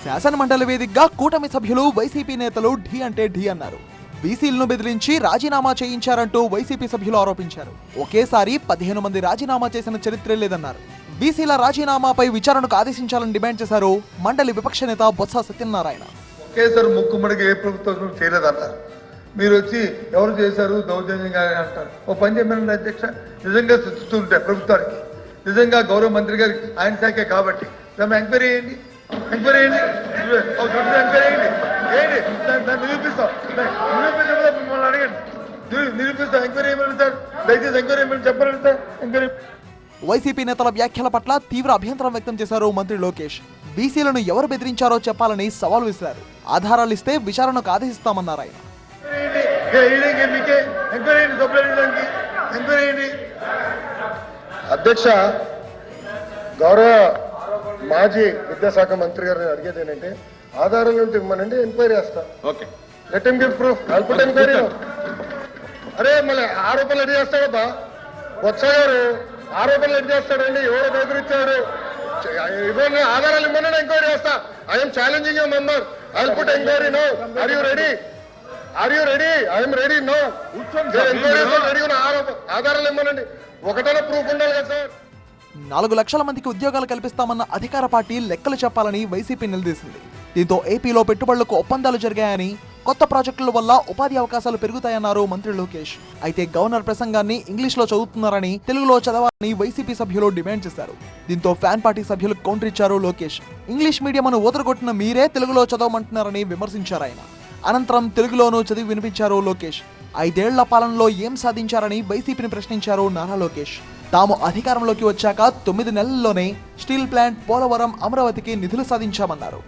శాసనమండలి వేదికగా కూటమి సభ్యులు వైసీపీ నేతలు ఢీ అంటే ఢీ అన్నారు. బీసీలను బెదిరించి రాజీనామా చేయించారంటూ వైసీపీ సభ్యులు ఆరోపించారు. ఒకేసారి 15 మంది రాజీనామా చేసిన చరిత్రే లేదన్నారు. బీసీల రాజీనామాపై విచారణకు ఆదేశించాలని డిమాండ్ చేశారు మండలి విపక్ష నేత బొత్స సత్యనారాయణ. ఒకేసారి ముక్కుమడికి ఏ ప్రభుత్వం చేయలేదన్నారు. మీరు వచ్చి ఎవరు చేశారు దౌర్జన్యంగా అంటారు. ఓ పని చేయమని అధ్యక్ష, నిజంగా ఉంటే ప్రభుత్వానికి నిజంగా గౌరవ మంత్రి గారికి ఆయన శాఖే కాబట్టి ఎంక్వైరీ చేయండి, ఎంక్వైరీ చేయండి, ఎంక్వైరీ చేయండి, నిరూపిస్తాం, మిమ్మల్ని అడగండి, నిరూపిస్తాం, ఎంక్వైరీ ఏమని సార్, దయచేసి ఎంక్వైరీ ఏమని చెప్పాలండి సార్. ఎంక్వైరీ. వైసీపీ నేతల వ్యాఖ్యల పట్ల తీవ్ర అభ్యంతరం వ్యక్తం చేశారు మంత్రి లోకేష్. బీసీలను ఎవరు బెదిరించారో చెప్పాలని సవాల్ విసిరారు. ఆధారాలిస్తే విచారణకు ఆదేశిస్తామన్నారు ఆయన. అధ్యక్ష, గౌరవ మాజీ విద్యాశాఖ మంత్రి గారిని అడిగేది ఏంటంటే ఆధారాలు ఉంటే ఇవ్వమనండి, ఎంక్వైరీ చేస్తా. Okay, let him give proof. అల్పుట్ ఎంక్వైరీ. అరే మళ్ళీ ఆరోపణలు ఎడి చేస్తాడబ్బా బొత్స గారు, ఆరోపణలు ఎడి చేస్తాడండి, ఎవరో బెదిరించాడు, ఇవన్నీ ఆధారాలు ఇవ్వమని ఎంక్వైరీ చేస్తా. I'm challenging you member. అల్పుట్ enquiry no. Are you ready? Are you ready? I'm ready no. Enquiry ready ఉన్న ఆధారాలు ఇవ్వమనండి. ఒకటైనా ప్రూఫ్ ఉండాలి కదా సార్. 4 లక్షల మందికి ఉద్యోగాలు కల్పిస్తామన్న అధికార పార్టీ లెక్కలు చెప్పాలని వైసీపీ నిలదీసింది. దీంతో ఏపీలో పెట్టుబడులకు ఒప్పందాలు జరిగాయని, కొత్త ప్రాజెక్టుల వల్ల ఉపాధి అవకాశాలు పెరుగుతాయన్నారు మంత్రి లోకేష్. అయితే గవర్నర్ ప్రసంగాన్ని ఇంగ్లీష్లో చదువుతున్నారని, తెలుగులో చదవాలని వైసీపీ సభ్యులు డిమాండ్ చేశారు. దీంతో ఫ్యాన్ పార్టీ సభ్యులకు కౌంటర్ ఇచ్చారు లోకేష్. ఇంగ్లీష్ మీడియంను ఊదరగొట్టిన మీరే తెలుగులో చదవమంటున్నారని విమర్శించారు ఆయన. అనంతరం తెలుగులోనూ చదివి వినిపించారు లోకేష్. 5 ఏళ్ల పాలనలో ఏం సాధించారని వైసీపీని ప్రశ్నించారు నారా లోకేష్. తాము అధికారంలోకి వచ్చాక 9 నెలల్లోనే స్టీల్ ప్లాంట్, పోలవరం, అమరావతికి నిధులు సాధించామన్నారు.